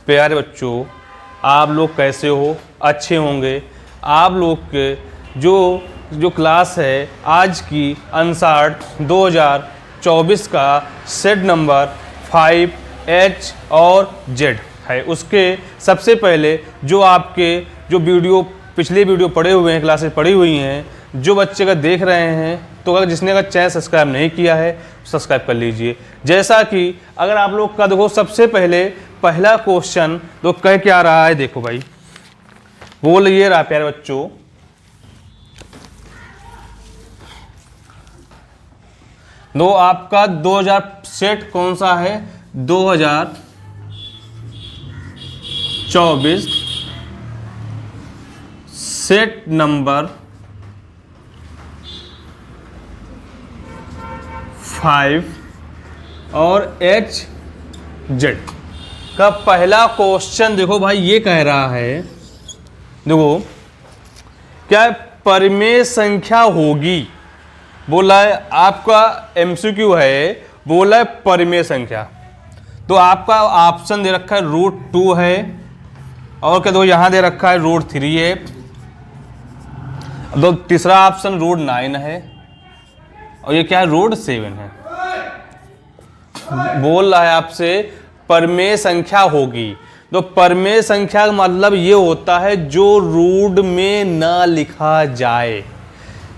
प्यारे बच्चों, आप लोग कैसे हो? अच्छे होंगे। आप लोग के जो क्लास है आज की अनसार्ट 2024 का सेट नंबर 5H और Z है। उसके सबसे पहले जो आपके पिछले वीडियो पढ़े हुए हैं, क्लासेस पढ़ी हुई हैं, जो बच्चे का देख रहे हैं, तो अगर जिसने अगर चैनल सब्सक्राइब नहीं किया है सब्सक्राइब कर लीजिए। जैसा कि अगर आप लोग का देखो, सबसे पहले पहला क्वेश्चन तो कह क्या रहा है, देखो भाई, बोल ये रहा प्यारे बच्चों, दो आपका 2000 सेट कौन सा है? 2024 सेट नंबर 5 और HZ का पहला क्वेश्चन देखो भाई, ये कह रहा है, देखो क्या परिमेय संख्या होगी, बोला है आपका MCQ है, बोला है परिमेय संख्या। तो आपका ऑप्शन दे रखा है √2 है, और क्या दो यहाँ दे रखा है √3 है, दो तीसरा ऑप्शन √9 है, और ये क्या है √7 है। बोल रहा है आपसे परिमेय संख्या होगी। तो परिमेय संख्या का मतलब ये होता है जो रूट में ना लिखा जाए,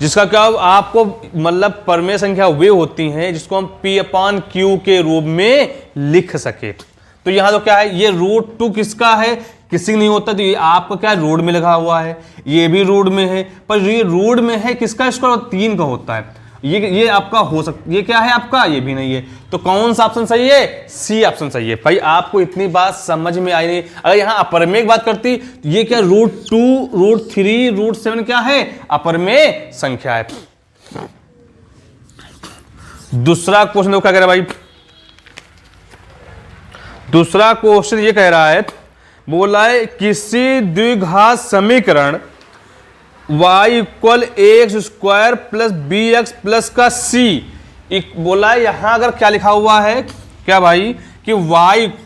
जिसका क्या आपको मतलब परिमेय संख्या वे होती हैं जिसको हम P/Q के रूप में लिख सके। तो यहाँ तो क्या है, ये √2 किसका है? किसी नहीं होता, तो ये आपका क्या रूट में लिखा हुआ है, ये भी रूट में है, पर ये रूट में है किसका? इसका 3 का होता है। ये आपका हो सकता, ये क्या है आपका? ये भी नहीं है। तो कौन सा ऑप्शन सही है? सी ऑप्शन सही है। भाई आपको इतनी बात समझ में आई नहीं? अगर यहाँ अपरमेय की बात करती तो ये क्या √2, √3, √7 क्या है? अपरमेय संख्या है। दूसरा क्वेश्चन देखो क्या कह रहा है भाई, दूसरा क्वेश्चन ये कह रहा है, बोला है किसी द्विघात समीकरण y = ax² + bx प्लस का c, बोला है यहां अगर क्या लिखा हुआ है क्या भाई कि y =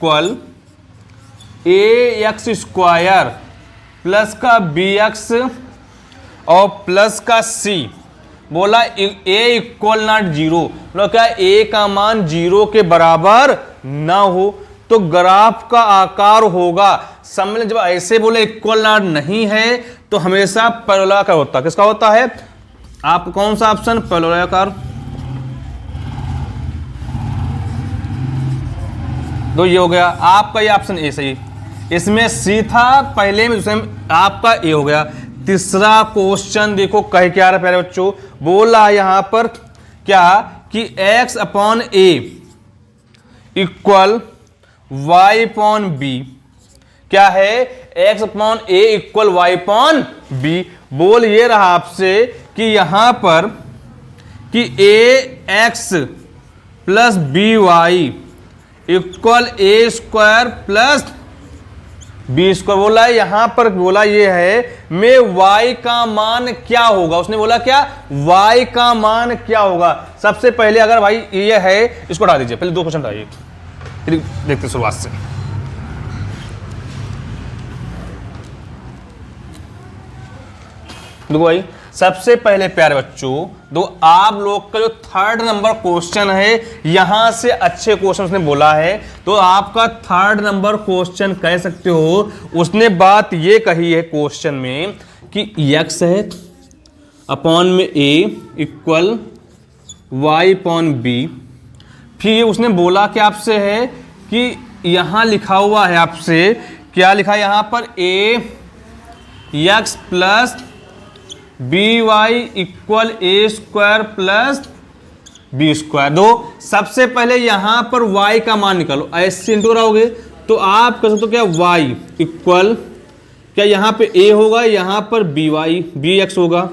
ax² प्लस का bx और प्लस का c, बोला a = not 0, बोला क्या a का मान 0 के बराबर ना हो तो ग्राफ का आकार होगा, समझ जब ऐसे बोले इक्वल नॉट नहीं है तो हमेशा पैरेललाकार होता है। किसका होता है? आप कौन सा ऑप्शन? पैरेललाकार। तो ये हो गया आपका, ये ऑप्शन ए सही। इसमें सी था पहले में, दूसरे में आपका ए हो गया। तीसरा क्वेश्चन देखो कह क्या रहा है प्यारे बच्चों, बोल रहा है यहां पर क्या कि x/a इक्वल y/b, क्या है? x/a equal y/b। बोल ये रहा आपसे कि यहां पर कि ax plus by equal a² plus b²। बोला है यहां पर, बोला ये है में y का मान क्या होगा, उसने बोला क्या y का मान क्या होगा। सबसे पहले अगर भाई ये है, इसको हटा दीजिए, पहले 2 क्वेश्चन हटाइए, फिर देखते शुरुआत से। देखो भाई, सबसे पहले प्यारे बच्चों, दो आप लोग का जो 3rd नंबर क्वेश्चन है, यहां से अच्छे क्वेश्चन उसने बोला है, तो आपका 3rd नंबर क्वेश्चन कह सकते हो। उसने बात ये कही है क्वेश्चन में कि x है अपॉन में a इक्वल y/b, फिर उसने बोला कि आपसे है कि यहां लिखा हुआ है आपसे, क्या लिखा है यहां पर? ax plus by equal a² plus b²। दो सबसे पहले यहां पर y का मान निकालो, ऐसे इंटू कराओगे तो आप कह सकते हो क्या y इक्वल क्या यहां पे a होगा, यहां पर bx होगा,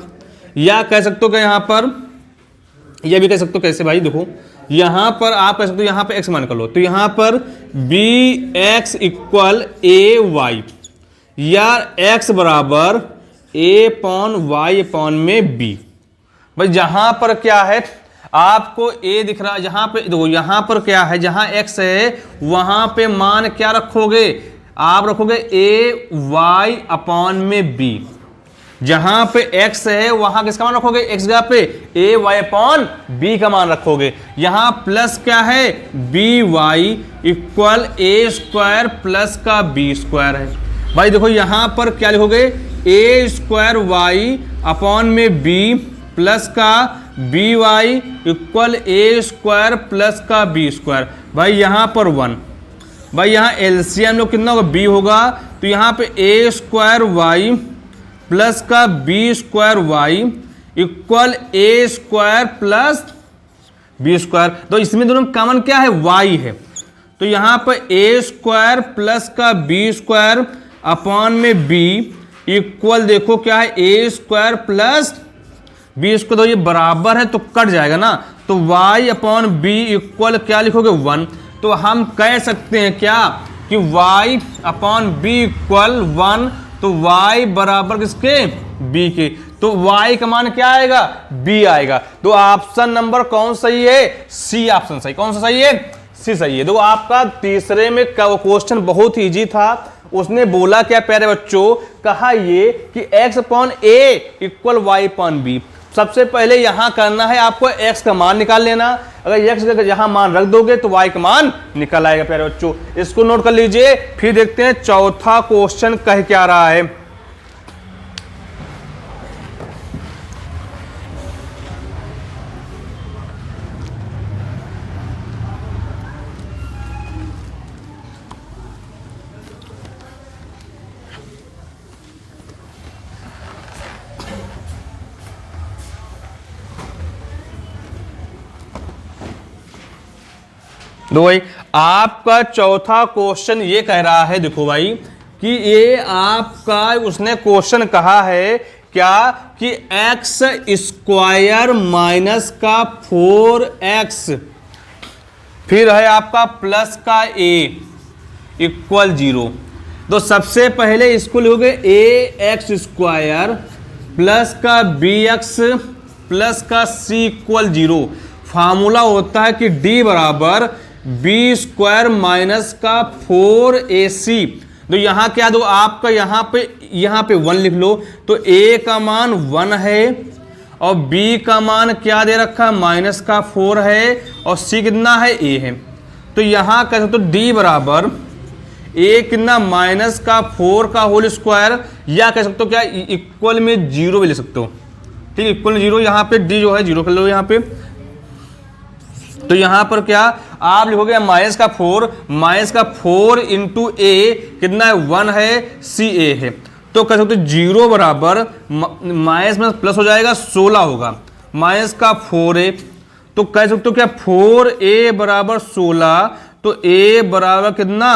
या कह सकते हो क्या यहां पर, यह भी कह सकते हो कैसे भाई, देखो यहां पर आप कह सकते हो यहां पे x मान कर लो, तो यहां पर bx इक्वल ay, या x बराबर a/y/ में b। भाई जहां पर क्या है आपको a दिख रहा है, यहां पे देखो, यहां पर क्या है, जहां x है वहां पे मान क्या रखोगे, आप रखोगे ए वाई अपॉन में बी, जहां पे x है वहां किसका मान रखोगे, x जगह पे ए वाई अपॉन बी का मान रखोगे। यहां प्लस क्या है, बी वाई इक्वल ए स्क्वायर प्लस का बी स्क्वायर है। भाई देखो यहां पर क्या लिखोगे, ए स्क्वायर वाई अपॉन में बी प्लस का बी वाई इक्वल ए स्क्वायर प्लस का बी स्क्वायर। भाई यहाँ पर 1, भाई यहाँ एलसीएम लोग कितना होगा, बी होगा, तो यहाँ पे ए स्क्वायर वाई प्लस का बी स्क्वायर वाई इक्वल ए स्क्वायर प्लस बी स्क्वायर। तो इसमें दोनों कॉमन क्या है, वाई है, तो यहाँ पर ए स्क्वायर प्लस का बी स्क्वायर अपॉन में बी इक्वल देखो क्या है, ए स्क्वायर प्लस बी स्क्वायर, तो ये बराबर है तो कट जाएगा ना, तो y अपॉन बी इक्वल क्या लिखोगे 1। तो हम कह सकते हैं क्या कि y अपॉन बी इक्वल 1, तो y बराबर किसके, b के, तो y का मान क्या आएगा, b आएगा। तो ऑप्शन नंबर कौन सही है, सी ऑप्शन सही। कौन सा सही है, सी सही है। देखो आपका तीसरे में क्वेश्चन बहुत ईजी था, उसने बोला क्या प्यारे बच्चों, कहा ये कि x अपॉन ए इक्वल वाई अपॉन बी। सबसे पहले यहां करना है आपको x का मान निकाल लेना, अगर x का यहां मान रख दोगे तो y का मान निकल आएगा प्यारे बच्चों। इसको नोट कर लीजिए, फिर देखते हैं चौथा क्वेश्चन कह क्या रहा है। दो भाई, आपका चौथा क्वेश्चन ये कह रहा है, देखो भाई कि ये आपका उसने क्वेश्चन कहा है क्या कि x स्क्वायर माइनस का 4x फिर है आपका प्लस का a इक्वल 0। तो सबसे पहले इसको लिखोगे ए एक्स स्क्वायर प्लस का बी एक्स प्लस का c इक्वल 0। फार्मूला होता है कि d बराबर बी स्क्वायर माइनस का 4ac। तो यहाँ क्या दो आपका, यहाँ पे 1 लिख लो, तो a का मान 1 है और b का मान क्या दे रखा है, माइनस का 4 है और c कितना है, a है। तो यहाँ कह सकते हो d बराबर a कितना, माइनस का 4 का होल स्क्वायर, या कह सकते हो क्या इक्वल में 0 भी ले सकते हो, ठीक है, इक्वल में 0। यहाँ पे d जो है 0 कर लो यहाँ पे, तो यहां पर क्या आप लिखोगे माइनस का 4 इंटू ए कितना है, 1 है, सी ए है। तो कह सकते 0 बराबर माइनस में प्लस हो जाएगा 16 होगा, माइनस का 4a। तो कह सकते हो क्या 4a बराबर 16, तो a बराबर कितना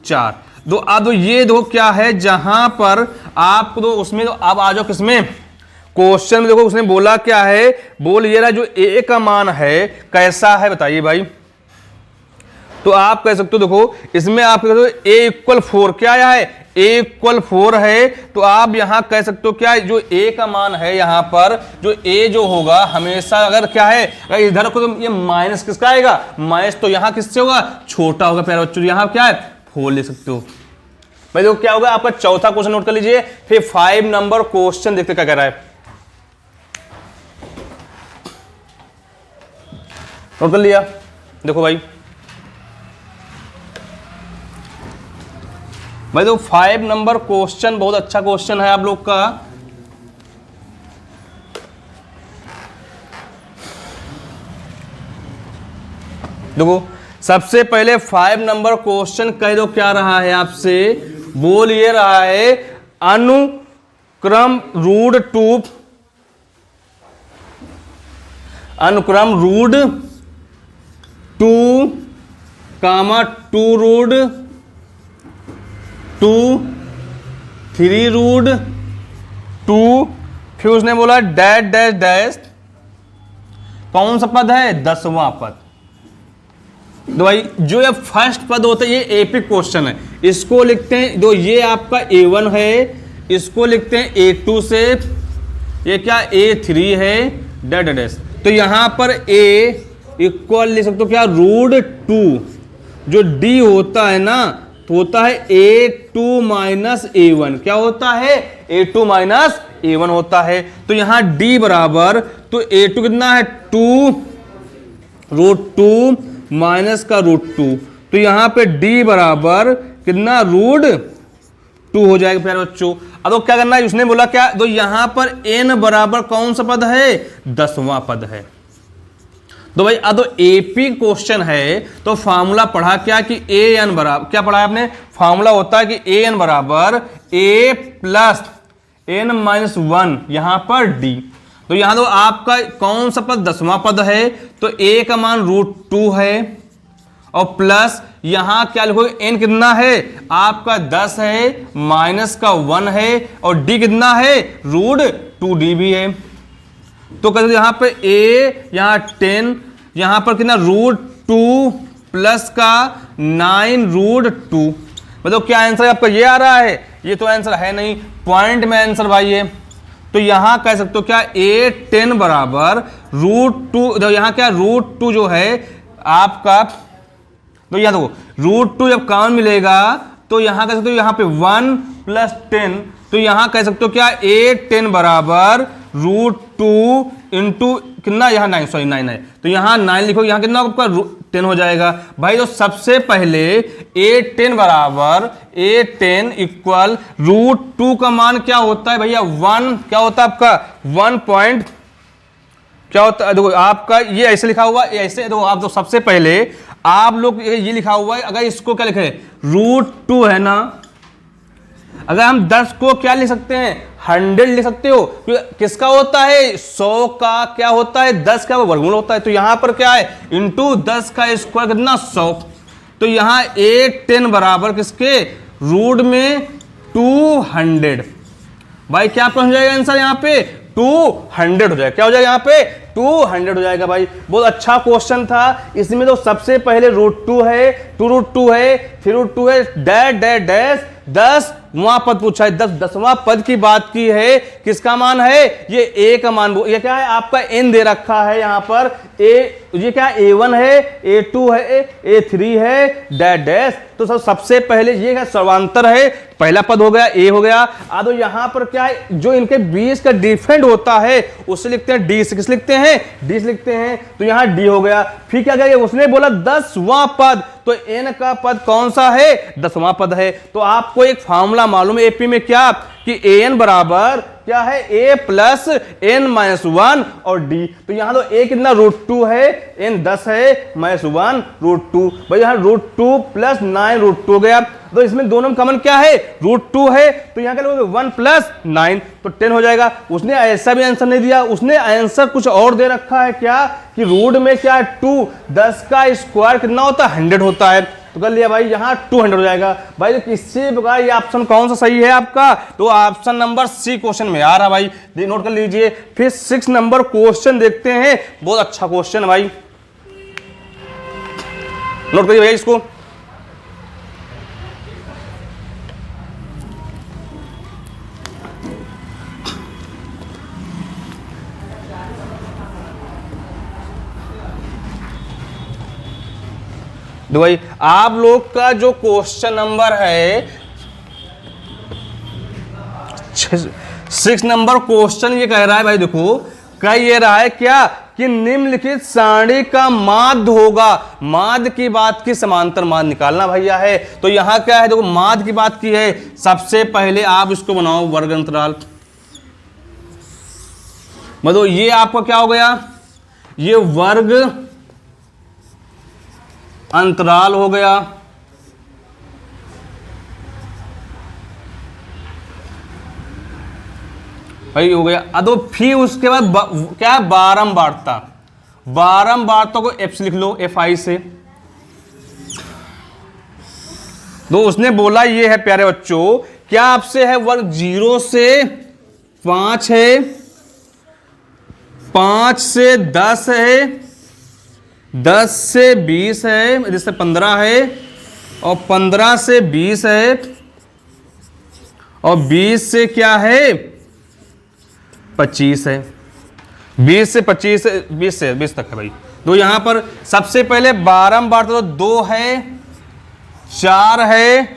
4। तो अब ये दो क्या है, जहां पर आपको तो उसमें, तो अब आ जाओ किसमें, क्वेश्चन में। देखो उसने बोला क्या है, बोल ये रहा जो a का मान है कैसा है, बताइए भाई। तो आप कह सकते हो, देखो इसमें आप कह सकते हो a इक्वल 4 क्या आया है, a इक्वल 4 है। तो आप यहां कह सकते हो क्या, जो a का मान है यहां पर, जो a जो होगा हमेशा अगर क्या है, अगर इधर को तो ये माइनस किसका आएगा, माइनस, तो यहां किससे होगा, छोटा होगा प्यारे बच्चों। यहां क्या है 4 ले सकते हो भाई। देखो क्या होगा आपका चौथा क्वेश्चन नोट कर लीजिए, फिर 5 नंबर क्वेश्चन देखते क्या कह रहा है, नोट कर लिया। देखो भाई तो 5 नंबर क्वेश्चन बहुत अच्छा क्वेश्चन है आप लोग का। देखो सबसे पहले 5 नंबर क्वेश्चन कह दो क्या रहा है आपसे, बोल ये रहा है अनुक्रम रूट 2 कामा 2 रूट 2 3 रूट 2, फिर उसने बोला डैश डैश डैश, कौन सा पद है, 10वां पद। तो भाई जो ये फर्स्ट पद होता है ये एपिक क्वेश्चन है, इसको लिखते हैं, जो ये आपका A1 है इसको लिखते हैं A2 से, ये क्या A3 है डैश डैश। तो यहां पर A इक्वल लिख सकते हो क्या, रूट 2, जो D होता है ना तो होता है A2 माइनस A1। क्या होता है? A2 माइनस A1 होता है। तो यहां D बराबर, तो A2 कितना है? 2√2 माइनस का √2, तो यहां पे D बराबर कितना? √2 हो जाएगा प्यारे बच्चों। अब तो क्या करना है, उसने बोला क्या, तो यहां पर n बराबर कौन सा पद है? 10वां पद है। तो भाई अब तो एपी क्वेश्चन है, तो फार्मूला पढ़ा क्या कि an बराबर, क्या पढ़ा है आपने? फार्मूला होता है कि an बराबर a प्लस n माइनस 1, यहां पर d। तो यहां तो आपका कौन सा पद? 10वां पद है, तो a का मान √2 है, और प्लस यहां क्या लिखोगे? n कितना है? आपका 10 है, माइनस का 1 है, और d कितना है? √2d भी है। तो कहते यहां पे a, यहां 10, यहां पर कितना? √2 प्लस का 9√2। मतलब क्या आंसर आपका ये आ रहा है? ये तो आंसर है नहीं, पॉइंट में आंसर भाई है। तो यहां कह सकते हो क्या? a10 बराबर √2, यहां क्या? √2 जो है आपका, तो यहां देखो √2 जब कॉमन मिलेगा तो यहां कह सकते हो यहां पे 1 प्लस 10, तो यहां कह सकते हो क्या? a10 बराबर √2 इंटू कितना? यहाँ 9, सॉरी 9 है, तो यहाँ 9 लिखो, यहाँ कितना आपका 10 हो जाएगा भाई। तो सबसे पहले a10 बराबर a10 इक्वल √2 का मान क्या होता है भैया? 1। क्या होता है आपका? 1 पॉइंट, क्या होता है? देखो आपका ये ऐसे लिखा हुआ, ऐसे देखो आप, तो सबसे पहले आप लोग ये लिखा हुआ है, अगर इसको क्या लिखे? √2 है ना, अगर हम 10 को क्या लिख सकते हैं? 100 लिख सकते हो। किसका होता है? 100 का क्या होता है? 10 का वर्गमूल होता है। तो यहां पर क्या है? इंटू 10 का स्क्वायर कितना? 100। तो यहां a10 बराबर किसके? रूट में 200। भाई क्या हो जाएगा आंसर? यहां पे 200 हो जाएगा। क्या हो जाएगा यहाँ पे? 200 हो जाएगा भाई। बहुत अच्छा क्वेश्चन था। इसमें तो सबसे पहले √2 है, 2√2 है, फिर √2 है, डैश डैश डैश 10वां पद पूछा है। 10वां पद की बात की है। किसका मान है? ये a का मान। ये क्या है? आपका n दे रखा है यहाँ पर। ये क्या है? a1 है, a2 है, a3 है, डैश डैश। तो सबसे पहले ये है सर्वांतर है, पहला पद हो गया, a हो गया। अब यहां पर क्या है? जो इनके बीच का डिफरेंट होता है उससे लिखते हैं d से। किस लिखते हैं? d से लिखते हैं। तो यहां d हो गया। फिर क्या करेंगे? उसने बोला 10वां पद, तो n का पद कौन सा है? 10वां पद है। तो आपको एक फार्मूला मालूम है एपी में, क्या कि an बराबर क्या है? a प्लस n माइनस 1 और d। तो यहां तो a कितना? √2 है, n 10 है, माइनस 1 √2। भाई यहां √2 प्लस 9√2 हो गया। तो इसमें दोनों में कॉमन क्या है? √2 है, तो यहां क्या लोगे? 1 प्लस 9, तो 10 हो जाएगा। उसने ऐसा भी आंसर नहीं दिया, उसने आंसर कुछ और दे रखा है। क्या कि रूट में क्या है? 2, 10 का स्क्वायर कितना होता है? 100 होता है। तो कर लिया भाई, यहाँ 200 हो जाएगा भाई। तो किससे प्रकार ये ऑप्शन कौन सा सही है आपका? तो ऑप्शन नंबर सी क्वेश्चन में आ रहा भाई, नोट कर लीजिए। फिर 6 नंबर क्वेश्चन देखते हैं। बहुत अच्छा क्वेश्चन है भाई, नोट करिए भैया इसको। तो भाई आप लोग का जो क्वेश्चन नंबर है 6 नंबर क्वेश्चन ये कह रहा है भाई, देखो कह ये रहा है क्या कि निम्नलिखित सारणी का माध्य होगा। माध्य की बात की, समांतर माध्य निकालना भैया है। तो यहां क्या है? देखो माध्य की बात की है। सबसे पहले आप इसको बनाओ वर्ग अंतराल। मतलब ये आपका क्या हो गया? ये वर्ग अंतराल हो गया। भाई हो गया। अब फिर उसके बाद क्या? बारंबारता। बारंबारता को एफ से लिख लो, FI से। तो उसने बोला ये है प्यारे बच्चों, क्या आपसे है? वर्ग 0 से 5 है, 5 से 10 है, 10 से 20 है, जिससे 15 है, और 15 से 20 है, और 20 से क्या है? 25 है। 20 से 25 है, 20 से 20 तक है भाई। तो यहां पर सबसे पहले बारंबार तो 2 है, 4 है,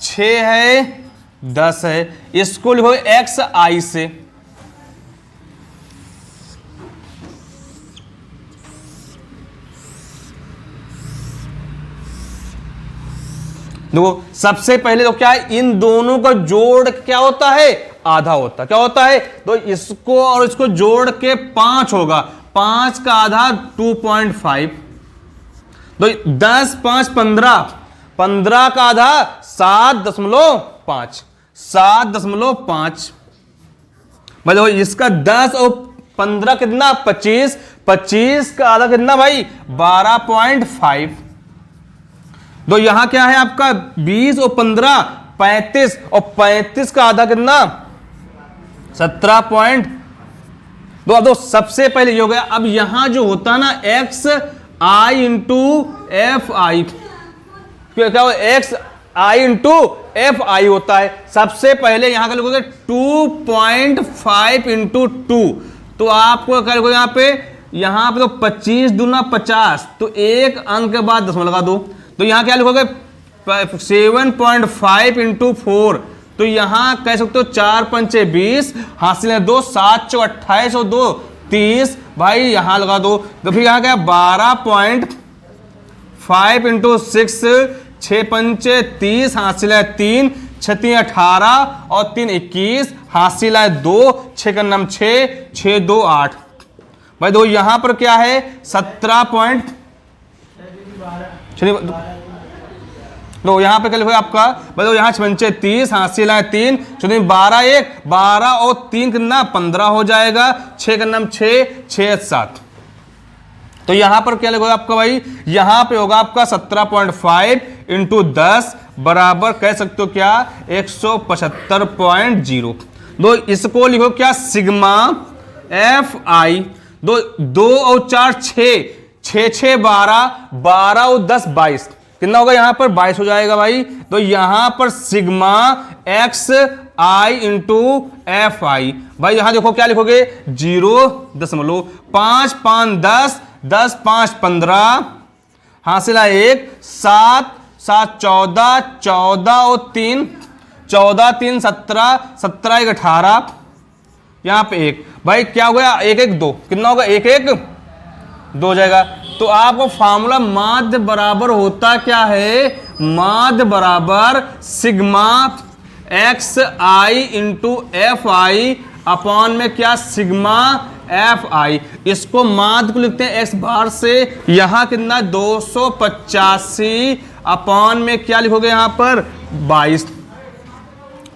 6 है, 10 है। इसको लिखो एक्स आई से। देखो सबसे पहले तो क्या है, इन दोनों का जोड़ क्या होता है, आधा होता है। क्या होता है, तो इसको और इसको जोड़ के 5 होगा। 5 का आधा 2.5। तो 10 5 15, 15 का आधा 7.5, 7.5। भाई देखो इसका 10 और 15 कितना, 25, 25 का आधा कितना भाई, 12.5। तो यहां क्या है आपका 20 और 15 35, और 35 का आधा कितना 17. तो अब सबसे पहले ये हो गया। अब यहां जो होता है ना x I into F I, क्या हो, x I into F I होता है। सबसे पहले यहां का लिखोगे 2.5 इंटू 2, तो आपको क्या लिखोगे यहां पे तो 25 दूना 50, तो एक अंक के बाद 10 लगा दो। तो यहां क्या लिखोगे 7.5 इंटू 4, तो यहां कह सकते हो 4 पंचे 20, हासिल है 2, 7 चौ 28 और 2 30, भाई यहां लगा दो। तो फिर यहां क्या 12.5 इंटू 6, 6 पंचे 30, हासिल है 3, 6 18 और 3 21, हासिल है 2, 6 का नाम 6, 6 2 8। भाई दो यहां पर क्या है 17. लो यहां पे क्या लिखोगे आपका, बताओ यहां 6 30, हासिल है 3, 12 1 12 और 3 कितना 15 हो जाएगा, 6 का नाम 6, 6 7। तो यहां पर क्या लिखोगे आपका भाई, यहां पे होगा आपका 17.5 इंटू 10 बराबर कह सकते हो क्या 175.0। दो इसको लिखो क्या सिग्मा एफ आई। दो और 4 6, 6 6 12, 12 और 10 22, कितना होगा यहां पर 22 हो जाएगा भाई। तो यहां पर sigma x I into F I, भाई यहां देखो क्या लिखोगे 0.5 5 10, 10 5 15, हासिल है 1, 7 7 14, 14 और 3 14 3 17, 17 1 18, यहां पे 1, भाई क्या हो गया 1 1 2, कितना होगा 1 1 2 हो जाएगा। तो आपको फॉर्मूला माध्य बराबर होता क्या है, माध्य बराबर sigma x I into F I upon में क्या सिग्मा एफ आई। इसको माध्य को लिखते हैं एक्स बार से, यहां कितना 285 अपॉन में क्या लिखोगे यहां पर 22।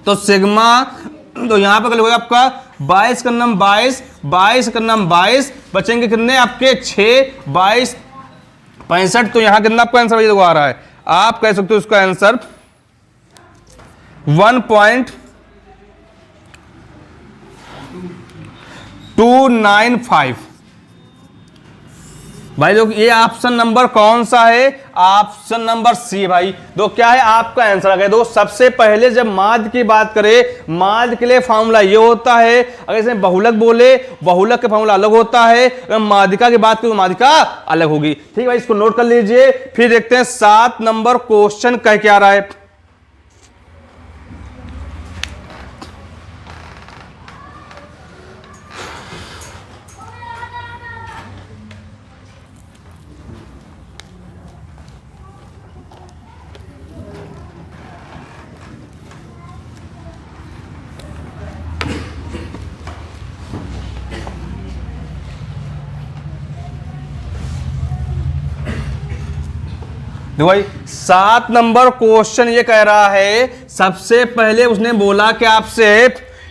तो सिग्मा, तो यहां पर क्या लिखोगे आपका 22 का नाम 22, 22 का नाम 22, बचेंगे कितने आपके 6 22 65। तो यहां कितना आपका आंसर आ रहा है, आप कह सकते हो उसका आंसर 1.295। भाई लोग ये ऑप्शन नंबर कौन सा है, ऑप्शन नंबर सी भाई। तो क्या है आपका आंसर आ गया। दो सबसे पहले जब माध्य की बात करें, माध्य के लिए फॉर्मूला ये होता है, अगर इसमें बहुलक बोले बहुलक का फॉर्मूला अलग होता है, अगर माध्यिका की बात करें तो माध्यिका अलग होगी। ठीक भाई, इसको नोट कर लीजिए। फिर देखते हैं 7 नंबर क्वेश्चन कह के आ रहा है। देखो भाई 7 नंबर क्वेश्चन ये कह रहा है, सबसे पहले उसने बोला कि आपसे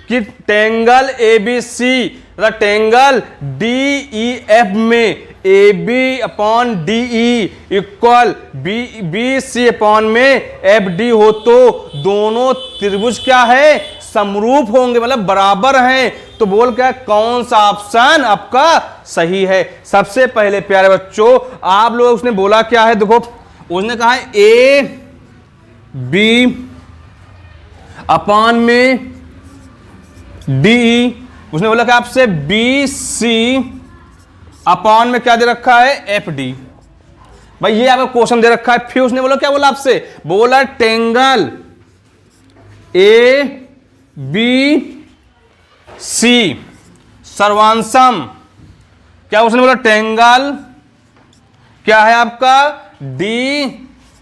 कि टेंगल एबीसी तथा टेंगल डीईएफ में AB upon DE equal BC upon में FD हो तो दोनों त्रिभुज क्या है समरूप होंगे, मतलब बराबर हैं। तो बोल क्या कौन सा ऑप्शन आपका सही है। सबसे पहले प्यारे बच्चों आप लोग उसने बोला क्या है, देखो उसने कहा है AB अपॉन में DE, उसने बोला कि आपसे BC अपॉन में क्या दे रखा है FD। भाई ये आपका क्वेश्चन दे रखा है, फिर उसने बोला क्या बोला आपसे, बोला ट्रायंगल ए बी सी सर्वांशम, क्या उसने बोला ट्रायंगल क्या है आपका डी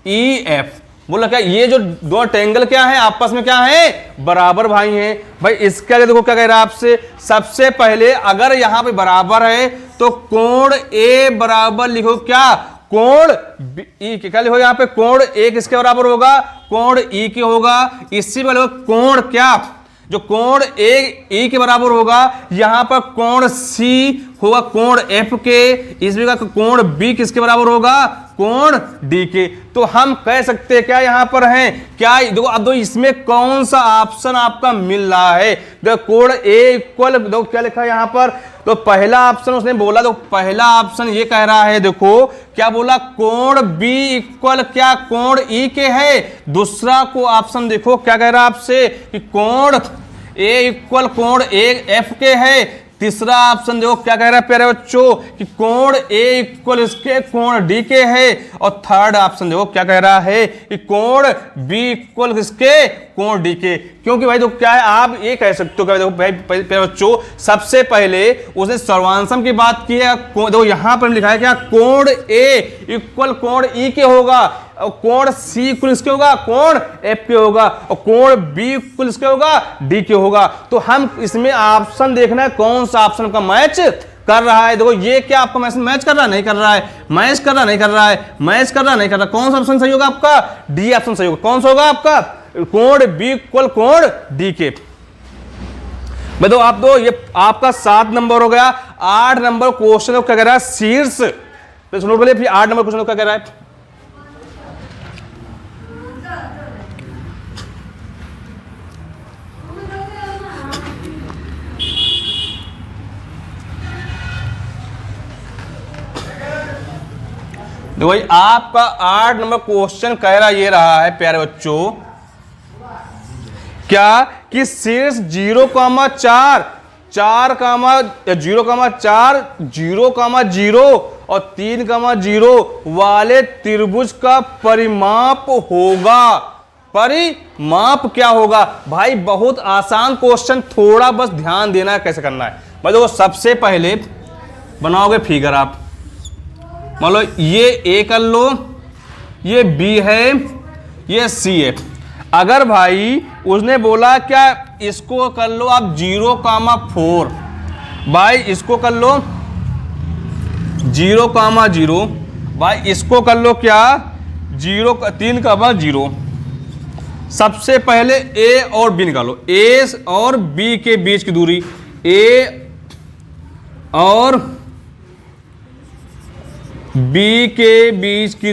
ई एफ, बोला क्या ये जो दो ट्रायंगल क्या है आपस में क्या है, बराबर भाई हैं। भाई इसके आगे देखो क्या कह रहा है आपसे, सबसे पहले अगर यहां पे बराबर है तो कोण ए बराबर लिखो क्या, कोण ई क्या लिखो यहां पे, कोण ए किसके बराबर होगा, कोण ई के होगा। इसी में कोण क्या, जो कोण ए ई के बराबर होगा, यहां पर कोण सी होगा कोण एफ के, इसमें कोण बी किसके बराबर होगा, कोण डी के। तो हम कह सकते हैं क्या यहां पर हैं, क्या देखो अब दो इसमें कौन सा ऑप्शन आपका मिल रहा है, देखो कोण ए इक्वल, देखो क्या लिखा है यहां पर, तो पहला ऑप्शन उसने बोला, तो पहला ऑप्शन ये कह रहा है, देखो क्या बोला, कोण बी इक्वल क्या कोण ई के है। दूसरा को ऑप्शन देखो क्या कह रहा है आपसे कि कोण ए इक्वल कोण ए एफ के है। तीसरा ऑप्शन देखो क्या कह रहा है प्यारे बच्चों कि कोण ए इक्वल इसके कोण डी के है। और थर्ड ऑप्शन देखो क्या कह रहा है कि कोण बी इक्वल इसके कोण डी के। क्योंकि भाई देखो क्या है, आप ये कह सकते हो कि देखो भाई प्यारे बच्चों, सबसे पहले उसने सर्वांशम की बात की है, देखो यहां पर लिखा है क्या, कोण ए इक्वल कोण ई के होगा, और कोण सी इक्वल इसके होगा, कोण एफ के होगा, और कोण बी इक्वल इसके होगा, डी के होगा। तो हम इसमें ऑप्शन देखना है कौन सा ऑप्शन का मैच कर रहा है। देखो ये क्या आपका मैच कर रहा है, नहीं कर रहा है, मैच कर रहा नहीं कर रहा है, मैच कर रहा नहीं कर रहा, कौन सा ऑप्शन सही होगा आपका, डी ऑप्शन सही होगा। कौन सा होगा आपका, कोण बी इक्वल कोण डी के। देखो आप दो ये आपका 7 नंबर हो गया। 8 नंबर क्वेश्चन क्या कह रहा है, शीर्ष, तो सुनो बोले फिर 8 नंबर क्वेश्चन क्या कह रहा है, देखो भाई आपका 8 नंबर क्वेश्चन कह रहा ये रहा है प्यारे बच्चों, क्या कि शीर्ष 0,4 0,4 0,0 और 3,0 वाले त्रिभुज का परिमाप होगा। परिमाप क्या होगा भाई, बहुत आसान क्वेश्चन, थोड़ा बस ध्यान देना है कैसे करना है। भाई देखो सबसे पहले बनाओगे फिगर आप, मान लो ये ए कर लो, ये बी है, ये सी है। अगर भाई उसने बोला क्या, इसको कर लो आप 0,4, भाई इसको कर लो 0,0, भाई इसको कर लो क्या 3,0। सबसे पहले ए और बी निकालो, ए और बी के बीच की दूरी, ए और बी के बीच की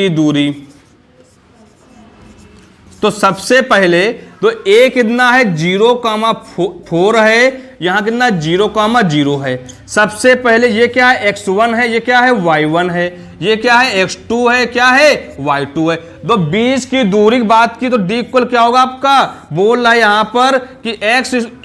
दूरी, तो सबसे पहले तो ए कितना है 0,4 है, यहां कितना 0,0 है। सबसे पहले ये क्या है x1 है, ये क्या है y1 है, ये क्या है x2 है, क्या है y2 है। तो बीच की दूरी की बात की तो d इक्वल क्या होगा आपका, बोल रहा है यहां पर कि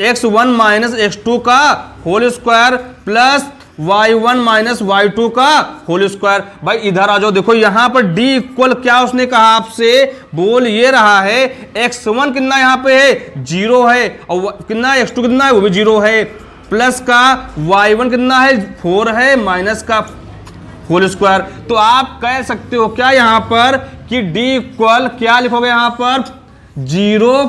x1 माइनस x2 का whole square plus y1 minus y2 का होल स्क्वायर। भाई इधर आ जाओ, देखो यहां पर d इक्वल क्या उसने कहा आपसे, बोल ये रहा है x1 कितना यहां पे है 0 है, और कितना x2 कितना है वो भी 0 है, प्लस का y1 कितना है 4 है, माइनस का होल स्क्वायर। तो आप कह सकते हो क्या यहां पर कि d इक्वल क्या लिखोगे यहां पर 0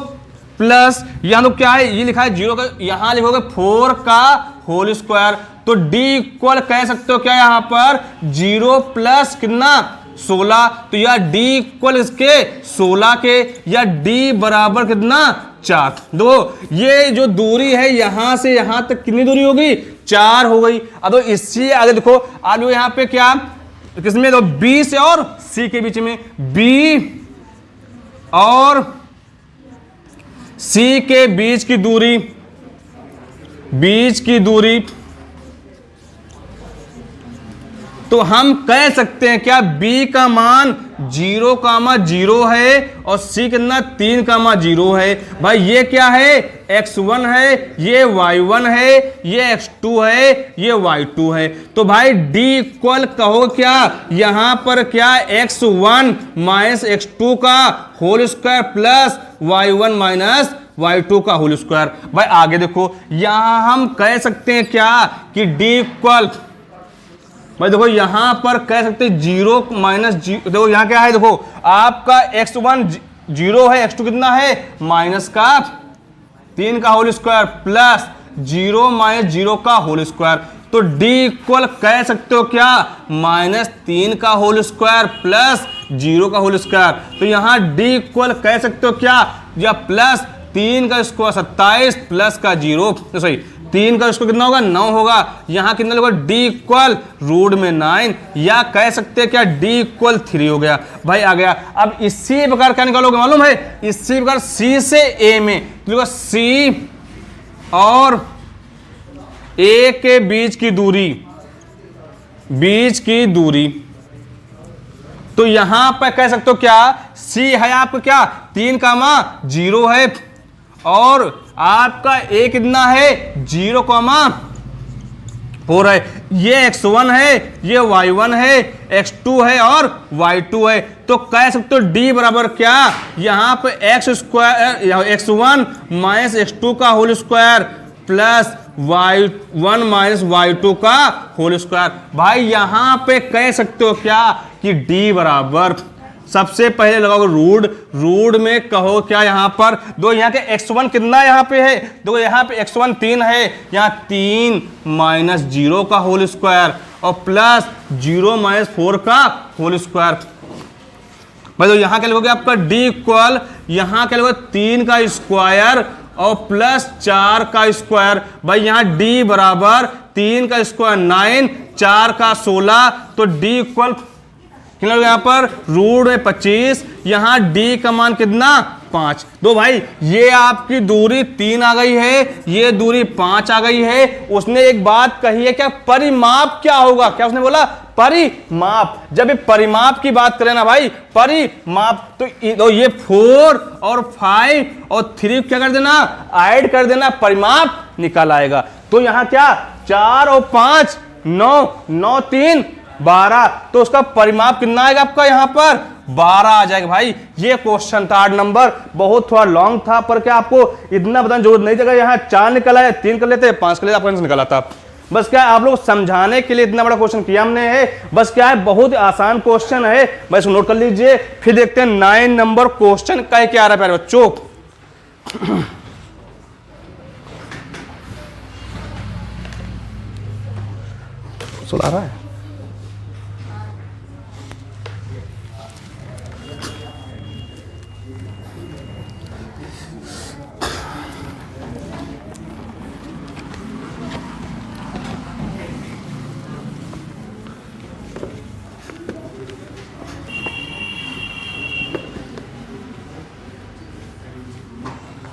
प्लस, यहां तो क्या है ये लिखा है 0 का, यहां लिखोगे 4 का होल स्क्वायर। तो d इक्वल कह सकते हो क्या यहां पर 0 प्लस कितना 16, तो या d इक्वल इसके 16 के, या d बराबर कितना 4। दो ये जो दूरी है यहां से यहां तक कितनी दूरी होगी 4 हो गई। अब तो इससे आगे देखो आज यहां पे क्या किसमें, तो b से और c के बीच में, b और c के बीच की दूरी, तो हम कह सकते हैं क्या b का मान 0,0 है और c कितना 3,0 है। भाई ये क्या है, x1 है, ये y1 है, ये x2 है, ये y2 है। तो भाई d इक्वल कहो क्या, यहां पर क्या x1 माइनस x2 का whole square plus y1 minus y2 का होल स्क्वायर। भाई आगे देखो, यहां हम कह सकते हैं क्या कि d इक्वल, भाई देखो यहां पर कह सकते हैं 0 माइनस देखो यहां क्या है, देखो आपका x1 0 है, x2 कितना है माइनस का 3 का होल स्क्वायर प्लस 0 माइनस 0 का होल स्क्वायर। तो d इक्वल कह सकते हो क्या, -3 का होल स्क्वायर प्लस 0 का होल स्क्वायर। तो यहां d इक्वल कह सकते हो क्या, या प्लस 3 का स्क्वायर 27 प्लस का 0 सॉरी 3 का स्क्वायर कितना होगा 9 होगा। यहां कितना होगा d इक्वल रूट में 9, या कह सकते हैं क्या d इक्वल 3 हो गया। भाई आ गया। अब इसी प्रकार क्या निकालोगे मालूम है, इसी प्रकार c से a में तो c और a के बीच की दूरी, तो यहां पर कह सकते हो क्या, c है आपका क्या 3,0 है और आपका a कितना है 0,4 है। ये x1 है, ये y1 है, x2 है और y2 है। तो कह सकते हो d बराबर क्या, यहां पे x1 माइनस x2 का whole square plus y1 minus y2 का होल स्क्वायर। भाई यहां पे कह सकते हो क्या कि d बराबर, सबसे पहले लगाओगे रूट में कहो क्या, यहां पर दो, यहां के x1 कितना यहां पे है, देखो यहां पे x1 3 है, यहां 3 माइनस 0 का होल स्क्वायर और प्लस 0 माइनस 4 का होल स्क्वायर। भाई तो यहां क्या लिखोगे आपका d इक्वल, यहां क्या लिखोगे 3 का स्क्वायर और प्लस 4 का स्क्वायर। भाई यहां d बराबर 3 का स्क्वायर 9, 4 का 16, तो d इक्वल यहाँ पर रूट में 25, यहां d का मान कितना 5। दो भाई ये आपकी दूरी 3 आ गई है, ये दूरी 5 आ गई है। उसने एक बात कही है क्या, परिमाप क्या होगा, क्या उसने बोला परिमाप। जब ये परिमाप की बात करें ना भाई, परिमाप तो ये 4 और 5 और 3 क्या कर देना, ऐड कर देना, परिमाप निकल आएगा। तो यहां क्या 4 और 5 9, 9 3 12, तो उसका परिमाप कितना आएगा आपका यहां पर 12 आ जाएगा। भाई ये क्वेश्चन था 8 नंबर, बहुत थोड़ा लॉन्ग था, पर क्या आपको इतना बताने जरूरत नहीं थी। यहाँ 4 निकल आए, 3 कर लेते, 5 कर लेते, आपका आंसर निकल आता। बस क्या आप लोग समझाने के लिए इतना बड़ा क्वेश्चन किया हमने है। बस क्या है, बहुत आसान क्वेश्चन है, बस नोट कर लीजिए। फिर देखते हैं 9 नंबर क्वेश्चन का क्या आ रहा है प्यारे बच्चों। सुना रहा है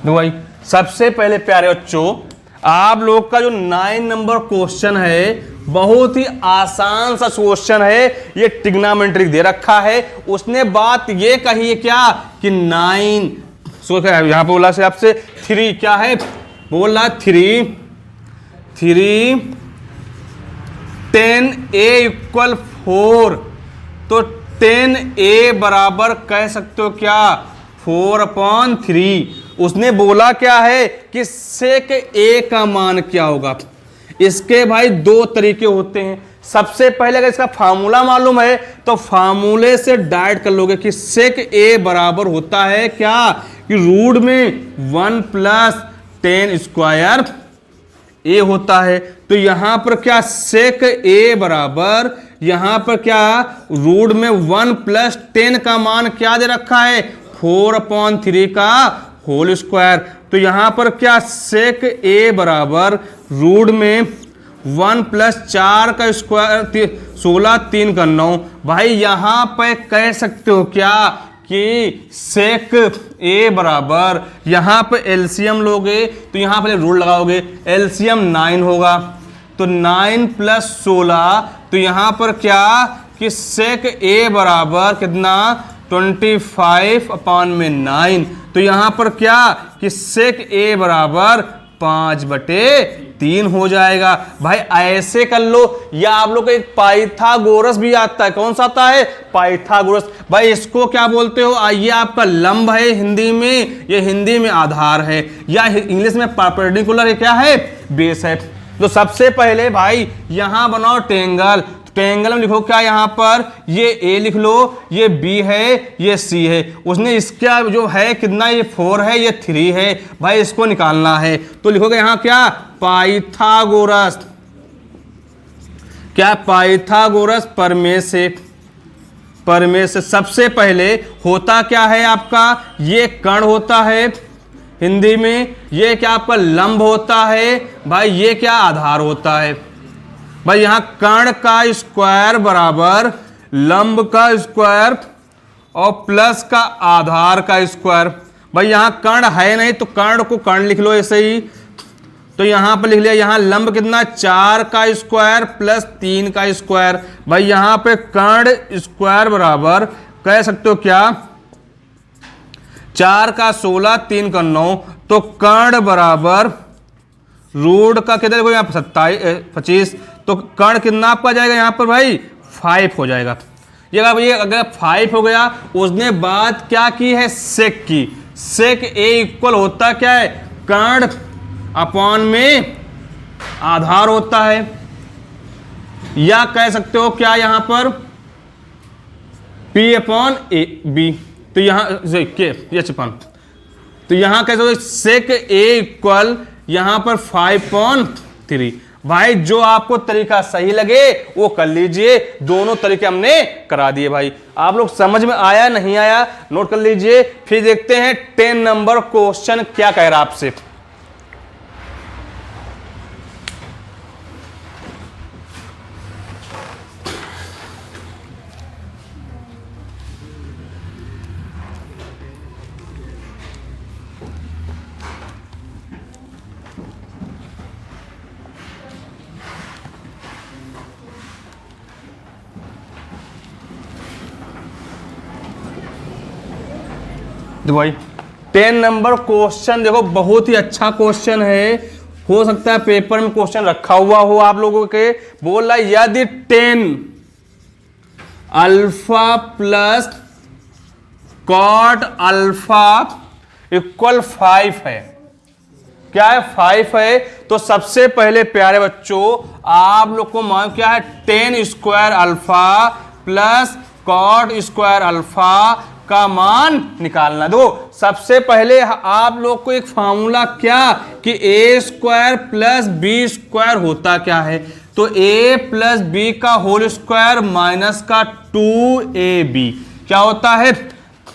तो भाई सबसे पहले प्यारे बच्चों, आप लोग का जो 9 नंबर क्वेश्चन है बहुत ही आसान सा क्वेश्चन है। ये ट्रिग्नोमेट्री दे रखा है, उसने बात ये कही है क्या कि 9 यहां पे बोला से आपसे 3 क्या है, बोला 3 10a इक्वल 4, तो 10a बराबर कह सकते हो क्या 4/3। उसने बोला क्या है कि सेक a का मान क्या होगा। इसके भाई 2 तरीके होते हैं। सबसे पहले अगर इसका फार्मूला मालूम है तो फार्मूले से डायरेक्ट कर लोगे कि सेक a बराबर होता है क्या कि रूट में 1 + 10 स्क्वायर a होता है। तो यहां पर क्या सेक a बराबर, यहां पर क्या रूट में 1 + 10 का मान क्या दे रखा है 4/3 का होल स्क्वायर। तो यहां पर क्या सेक a बराबर रूट में 1 + 4 का स्क्वायर 16, 3 का 9। भाई यहां पे कह सकते हो क्या कि सेक a बराबर, यहां पे एलसीएम लोगे तो यहां पे रूल लगाओगे, एलसीएम 9 होगा, तो 9 + 16 तो यहाँ पर क्या कि सेक ए बराबर कितना 25/9। तो यहाँ पर क्या कि सेक ए बराबर 5/3 हो जाएगा। भाई ऐसे कर लो, या आप लोग को एक पाइथागोरस भी आता है। कौन सा आता है? पाइथागोरस। भाई इसको क्या बोलते हो? ये आपका लंब है हिंदी में, ये हिंदी में आधार है, या इंग्लिश में परपेंडिकुलर है, क्या है? बेस है। तो सबसे पहले भाई यहां बनाओ ट्रायंगल। ट्रायंगल में लिखो क्या? यहां पर ये ए लिख लो, ये बी है, ये सी है। उसने इसका जो है कितना, ये 4 है, ये 3 है। भाई इसको निकालना है तो लिखोगे यहां क्या? पाइथागोरस। क्या? पाइथागोरस प्रमेय से सबसे पहले होता क्या है आपका? ये कर्ण होता है हिंदी में, ये क्या आपका लंब होता है, भाई ये क्या आधार होता है। भाई यहां कर्ण का स्क्वायर बराबर लंब का स्क्वायर और प्लस का आधार का स्क्वायर। भाई यहां कर्ण है नहीं तो कर्ण को कर्ण लिख लो ऐसे ही। तो यहां पर लिख लिया, यहां लंब कितना 4 का स्क्वायर प्लस 3 का स्क्वायर। भाई यहां पे कर्ण स्क्वायर बराबर कह सकते हो क्या? 4 का 16, 3 का 9। तो कर्ण बराबर रूट का कितना देखो यहाँ पर 25। तो कर्ण कितना आपका जाएगा यहाँ पर भाई? 5 हो जाएगा। ये अगर 5 हो गया, उसने बात क्या की है? सेक की। सेक ए इक्वल होता क्या है? कर्ण अपॉन में आधार होता है, या कह सकते हो क्या यहां पर? P upon A B. तो यहां के एच अपॉन, तो यहां कह सकते हो सेक ए इक्वल यहां पर 5/3। भाई जो आपको तरीका सही लगे वो कर लीजिए, दोनों तरीके हमने करा दिए। भाई आप लोग समझ में आया नहीं आया नोट कर लीजिए। फिर देखते हैं 10 नंबर क्वेश्चन क्या कह रहा आपसे। तो भाई 10 नंबर क्वेश्चन देखो, बहुत ही अच्छा क्वेश्चन है। हो सकता है पेपर में क्वेश्चन रखा हुआ हो आप लोगों के। बोल रहा है यदि 10 alpha plus cot alpha equal 5 है। क्या है? 5 है। तो सबसे पहले प्यारे बच्चों आप लोग को मान क्या है? 10 square alpha plus cot square alpha का मान निकालना। दो सबसे पहले आप लोग को एक फॉर्मूला क्या कि ए स्क्वायर प्लस बी स्क्वायर होता क्या है? तो ए प्लस बी का होल स्क्वायर माइनस का 2ab क्या होता है?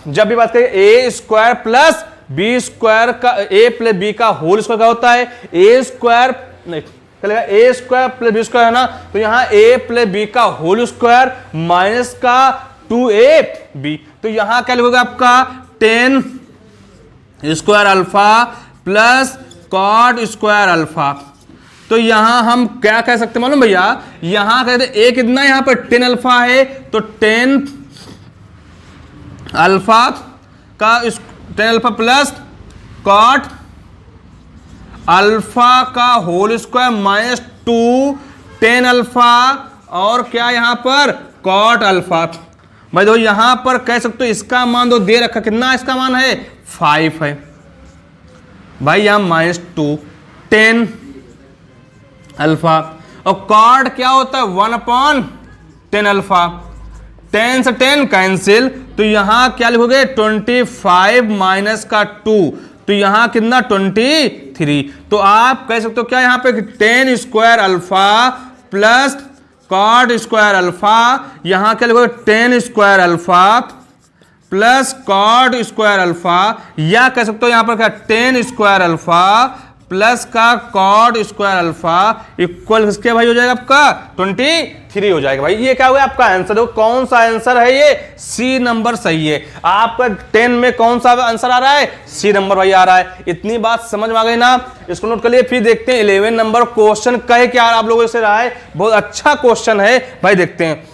जब भी बात करें ए स्क्वायर प्लस बी स्क्वायर का, ए प्लस बी का होल स्क्वायर क्या होता है? ए स्क्वायर नहीं चलेगा, ए स्क्वायर प्लस बी स्क्वायर है ना। तो यहां ए प्लस बी का होल स्क्वायर माइनस का 2ab। तो यहां क्या लिखोगे आपका 10 square alpha plus cot square alpha. तो यहां हम क्या कह सकते मालूम भैया? यहां कहते ए कितना, यहां पर 10 अल्फा है तो 10 अल्फा का 10 अल्फा प्लस कॉट अल्फा का होल स्क्वायर माइनस 2 10 अल्फा और क्या यहां पर कॉट अल्फा। भाई दो यहां पर कह सकते हो इसका मान दो दे रखा, कितना इसका मान है? 5 है। भाई यहां माइनस 2 10 अल्फा और कॉट क्या होता है? 1/10 अल्फा। 10 से 10 कैंसिल, तो यहां क्या लिखोगे? 25 माइनस का 2, तो यहां कितना 23। तो आप कह सकते हो क्या यहां पे 10 square alpha plus cot square alpha, यहां क्या लिखोगे 10 square alpha plus cot square alpha, या कह सकते हो यहां पर क्या 10 स्क्वायर अल्फा प्लस का कॉट स्क्वायर अल्फा इक्वल किसके भाई हो जाएगा आपका 23 हो जाएगा। भाई ये क्या हुआ आपका आंसर, देखो कौन सा आंसर है, ये सी नंबर सही है। आपका 10 में कौन सा आंसर आ रहा है, सी नंबर भाई आ रहा है। इतनी बात समझ में आ गई ना, इसको नोट कर लिए। फिर देखते हैं 11 नंबर क्वेश्चन कहे क्या आप लोगों से रहा है, बहुत अच्छा क्वेश्चन है भाई, देखते हैं।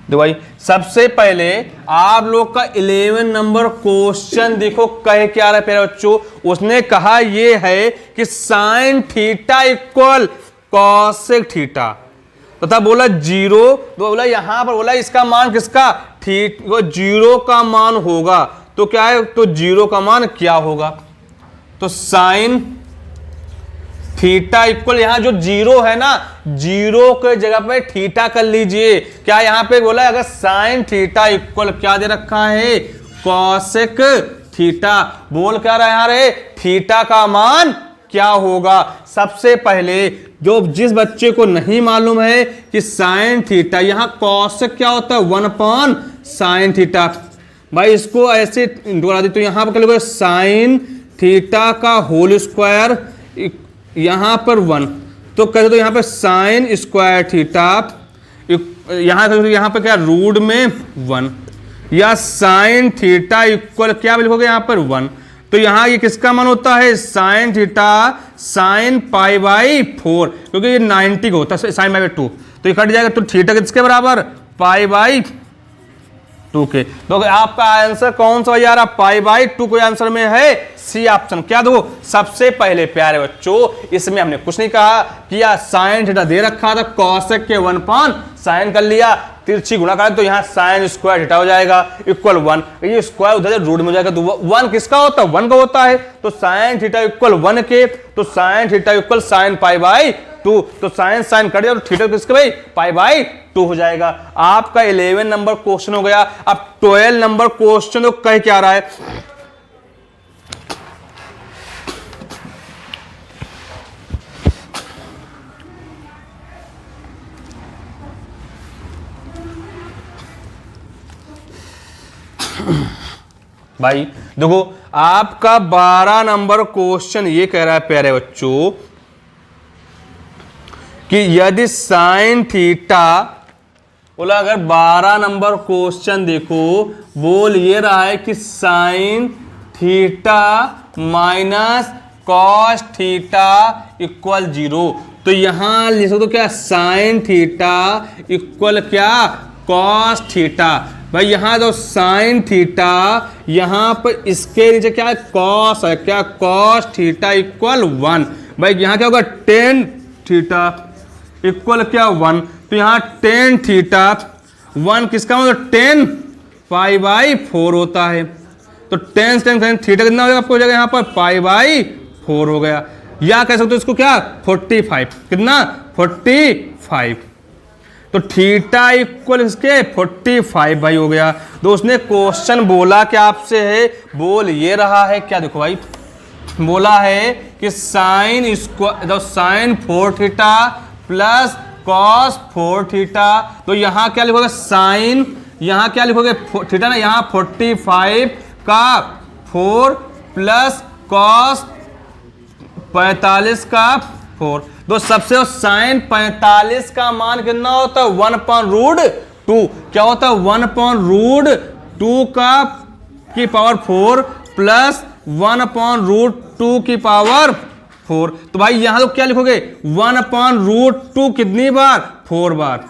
देखो भाई सबसे पहले आप लोग का 11 नंबर क्वेश्चन देखो कहे क्या रहा है प्यारे बच्चों। उसने कहा ये है कि sine theta equal cosec theta तथा बोला 0, तो बोला यहां पर बोला इसका मान किसका, थीटा 0 का मान होगा। तो क्या है, तो 0 का मान क्या होगा, तो साइन थीटा इक्वल यहां जो 0 है ना, 0 के जगह पे थीटा कर लीजिए। क्या यहां पे बोला अगर साइन थीटा इक्वल क्या दे रखा है, कॉसेक थीटा। बोल क्या रहा है यहां रे, थीटा का मान क्या होगा। सबसे पहले जो जिस बच्चे को नहीं मालूम है कि साइन थीटा यहां कॉसेक क्या होता है 1 साइन थीटा, भाई इसको ऐसे दोहरा दी तो यहां पर क्या साइन थीटा का होल स्क्वायर यहां पर 1, तो कहते तो यहां पे साइन स्क्वायर थीटा यहां पर क्या रूट में 1, या साइन थीटा इक्वल क्या लिखोगे यहां पर 1। तो यहां ये किसका मान होता है, sine theta sine pi by 4, क्योंकि ये 90 का होता है साइन बाई 2, तो ये कट जाएगा। तो थीटा किसके बराबर, पाई बाई 2 के। तो आपका आंसर कौन सा आ रहा, पाई बाई 2 को आंसर में है सी ऑप्शन। क्या दो, सबसे पहले प्यारे बच्चों इसमें हमने कुछ नहीं कहा, किया साइन थीटा दे रखा था कॉसेक के 1 साइन कर लिया, तिरछी गुणा करें तो यहाँ साइन स्क्वायर थीटा हो जाएगा इक्वल 1, ये स्क्वायर उधर रूट में हो जाएगा। तो 1 किसका होता है, 1 का होता है। तो साइन थीटा इक्वल 1 के, तो sine theta equal sine pi by 2, तो साइन साइन कट जाए तो थीटा किसके भाई पाई बाई 2 हो जाएगा। आपका 11 नंबर क्वेश्चन हो गया। अब 12 नंबर क्वेश्चन तो कह क्या रहा है, भाई देखो आपका 12 नंबर क्वेश्चन ये कह रहा है प्यारे बच्चों कि यदि साइन थीटा, बोला अगर 12 नंबर क्वेश्चन देखो बोल ये रहा है कि sine theta minus cos theta equal 0, तो यहां लिख सकते हो क्या, साइन थीटा इक्वल क्या, कॉस थीटा। भाई यहां तो साइन थीटा, यहां पर इसके नीचे क्या है, कॉस है, क्या कॉस थीटा इक्वल 1। भाई यहां क्या होगा, टेन थीटा इक्वल क्या 1, तो यहां टेन थीटा 1 किसका मतलब 10 पाई बाई 4 होता है। तो टेन थीटा कितना हो जाएगा आपको, हो जाएगा यहां पर पाई बाई 4 हो गया। या कह सकते हो इसको क्या 45, कितना 45, तो थीटा इक्वल इसके 45 भाई हो गया। तो उसने क्वेश्चन बोला क्या आपसे है, बोल ये रहा है क्या, देखो भाई बोला है कि sine square sine 4 theta plus cos 4 theta, तो यहां क्या लिखोगे साइन, यहां क्या लिखोगे थीटा ना, यहां 45 का 4 प्लस कॉस 45 का 4, तो सबसे साइन 45 का मान कितना होता है 1/√2, क्या होता है 1/√2 का की पावर 4 प्लस 1/√2 की पावर 4। तो भाई यहां तो क्या लिखोगे 1/√2 कितनी बार, 4 बार,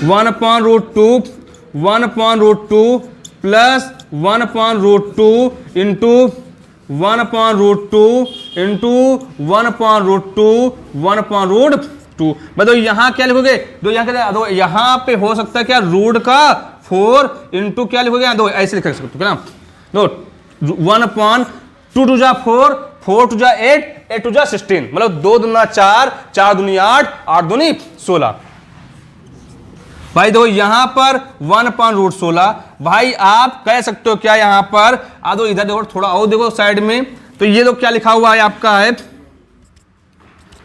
1/√2 प्लस 1/√2 इंटू 1/√2 इंटू 1/√2 मतलब यहां क्या लिखोगे, दो यहां यहां पे हो सकता है क्या रूट का 4 इंटू क्या लिखोगे, दो ऐसे लिख सकते हो ना, दो 1/2 टू जा 4, 4 टू जा 8, 8 टू जा 16, मतलब 2 दूना 4, 4 दूनी 8, 8 दूनी 16। भाई देखो यहां पर 1/√16, भाई आप कह सकते हो क्या यहां पर, दो इधर देखो थोड़ा और देखो साइड में, तो तो ये तो क्या लिखा हुआ है आपका है,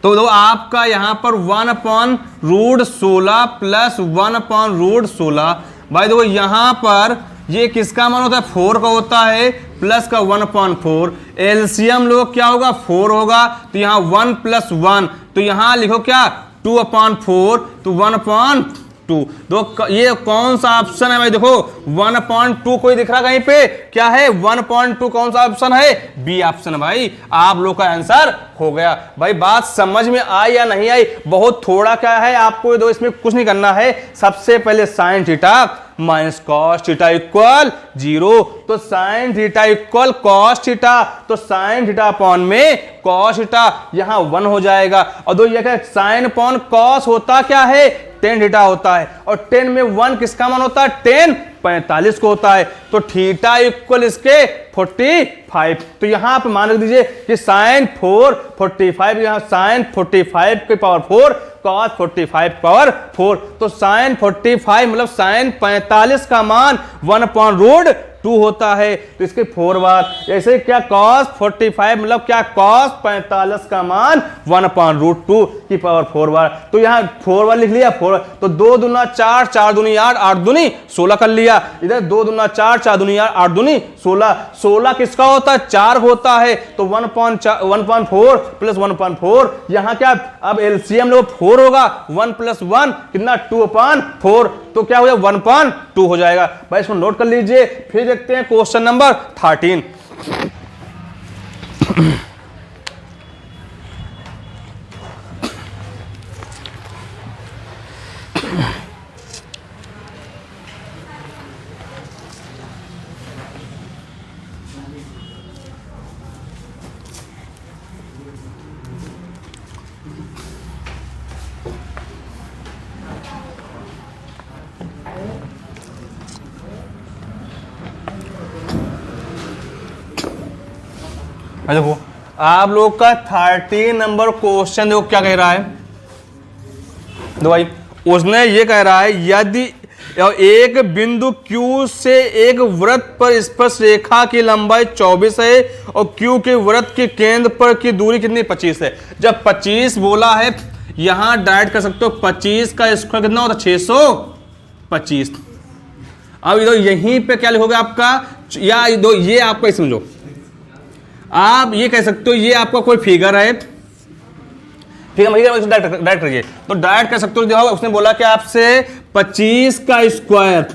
तो आपका यहां पर 1/√16 प्लस 1/√16। भाई देखो यहां पर ये किसका मान होता है, 4 का होता है, प्लस का 1/4। एलसीएम लोग क्या होगा, 4 होगा, तो यहां 1 + 1, तो यहां लिखो क्या 2/4, तो 1/2। तो ये कौन सा ऑप्शन है भाई, देखो 1/2 कोई दिख रहा कहीं पे, क्या है 1/2, कौन सा ऑप्शन है, बी ऑप्शन है भाई। आप लोग का आंसर हो गया। भाई बात समझ में आई या नहीं आई, बहुत थोड़ा क्या है आपको, दो इसमें कुछ नहीं करना है। सबसे पहले sine theta minus cos theta equal 0, तो sine theta equal cos theta, तो साइन थीटा अपॉन में कॉस थीटा यहां 1 हो जाएगा। और दो ये क्या साइन अपॉन कॉस होता क्या है, tan थीटा होता है, और tan में 1 किसका मान होता है, tan 45 को होता है, तो थीटा इक्वल इसके 45। तो यहां पे मान रख दीजिए कि साइन 45, यहां साइन 45 की पावर 4, कॉस 45 पावर 4, तो साइन 45 मतलब साइन 45 का मान 1/√2 होता है, तो इसके 4 बार। जैसे क्या कॉस 45 मतलब क्या कॉस 45 का मान 1/√2 की पावर 4 बार, तो यहाँ 4 बार लिख लिया 4, तो 2 दूना 4, 4 दूनी 8, 8 दूनी 16 कर लिया। इधर 2 दूना 4, 4 दूनी 8, 8 दूनी 16, 16 किसका होता है, 4 होता है, तो 1/4 प्लस 1/4, यहाँ क्या अब एलसीएम लो 4 होगा, 1 + 1 कितना 2/4, तो क्या हो जाएगा 1/2 हो जाएगा। भाई इसको नोट कर लीजिए। फिर देखते हैं क्वेश्चन नंबर 13। देखो आप लोग का 13 नंबर क्वेश्चन देखो क्या कह रहा है। तो भाई उसने ये कह रहा है यदि एक बिंदु Q से एक वृत्त पर स्पर्श रेखा की लंबाई 24 है और Q के वृत्त के केंद्र पर की दूरी कितनी 25 है। जब 25 बोला है यहां डायरेक्ट कर सकते हो, 25 का स्क्वायर कितना होता है 625। अब इधर यहीं पे क्या लिखोगे आपका, या ये आपका समझो, आप ये कह सकते हो ये आपका कोई फिगर है, डायरेक्ट करिए, तो डायरेक्ट कर सकते हो। देखो उसने बोला कि आपसे 25 का स्क्वायर,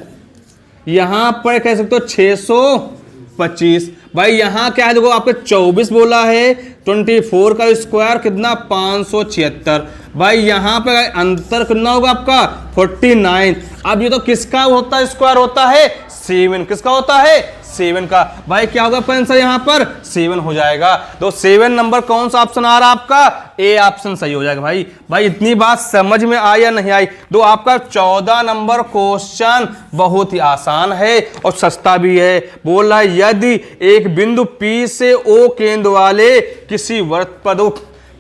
यहां पर कह सकते हो 625। भाई यहां क्या है, देखो आपके 24 बोला है, 24 का स्क्वायर कितना 576। भाई यहां पे अंतर कितना होगा आपका 49। अब ये तो किसका होता है, स्क्वायर होता है 7, किसका होता है 7 का। भाई क्या होगा आंसर यहां पर 7 हो जाएगा। तो 7 नंबर कौन सा ऑप्शन आ रहा है आपका, ए ऑप्शन सही हो जाएगा। भाई इतनी बात समझ में आई या नहीं आई। तो आपका 14 नंबर क्वेश्चन बहुत ही आसान है और सस्ता भी है। बोल रहा है यदि एक बिंदु P से O केंद्र वाले किसी वृत्त पर, दो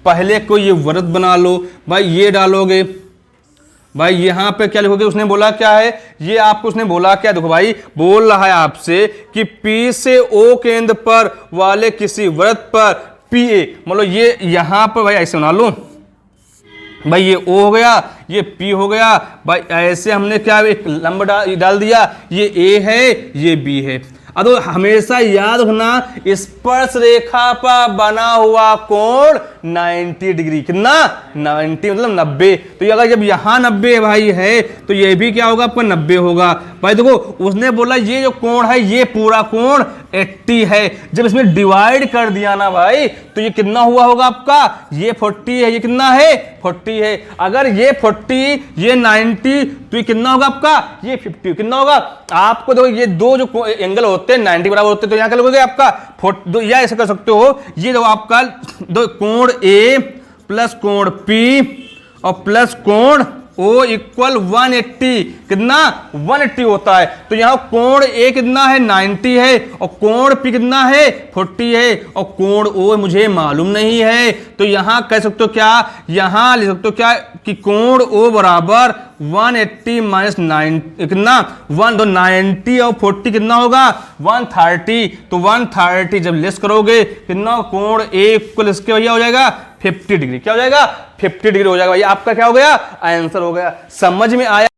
पहले को ये वृत्त बना लो, भाई ये डालोगे, भाई यहां पे क्या लिखोगे, उसने बोला क्या है, ये आपको उसने बोला क्या, देखो भाई बोल रहा है आपसे कि P से O केंद्र पर वाले किसी वृत्त पर PA, मतलब ये यहां पर भाई ऐसे बना लो, भाई ये O हो गया, ये P हो गया। भाई ऐसे हमने क्या एक लंबा डाल दिया, ये A है ये B है। अब हमेशा याद रखना स्पर्श रेखा पर बना हुआ कोण 90 डिग्री, कितना 90 मतलब 90। तो अगर जब यहाँ 90 भाई है तो ये भी क्या होगा आपका 90 होगा। भाई देखो उसने बोला ये जो कोण है ये पूरा कोण 80 है, जब इसमें डिवाइड कर दिया ना भाई तो ये कितना हुआ होगा आपका, ये 40 है, ये कितना है 40 है। अगर ये 40 ये 90 तो ये कितना होगा आपका, ये 50 कितना होगा। आपको देखो ये दो जो एंगल होते हैं 90 बराबर होते हैं, तो यहां क्या लगोगे आपका या ऐसे कर सकते हो, ये देखो आपका दो कोण A प्लस कोण P और प्लस कोण O इक्वल 180, कितना 180 होता है। तो यहां कोण A कितना है 90 है और कोण P कितना है 40 है और कोण O मुझे मालूम नहीं है। तो यहां कह सकते हो क्या, यहां लिख सकते हो क्या कि कोण O बराबर 180 माइनस 90 कितना 90 और 40 कितना होगा 130। तो 130 जब लेस करोगे कितना कोण A इक्वल इसके भैया हो जाएगा 50 डिग्री। क्या हो जाएगा 50 डिग्री हो जाएगा भैया। आपका क्या हो गया आंसर हो गया। समझ में आया।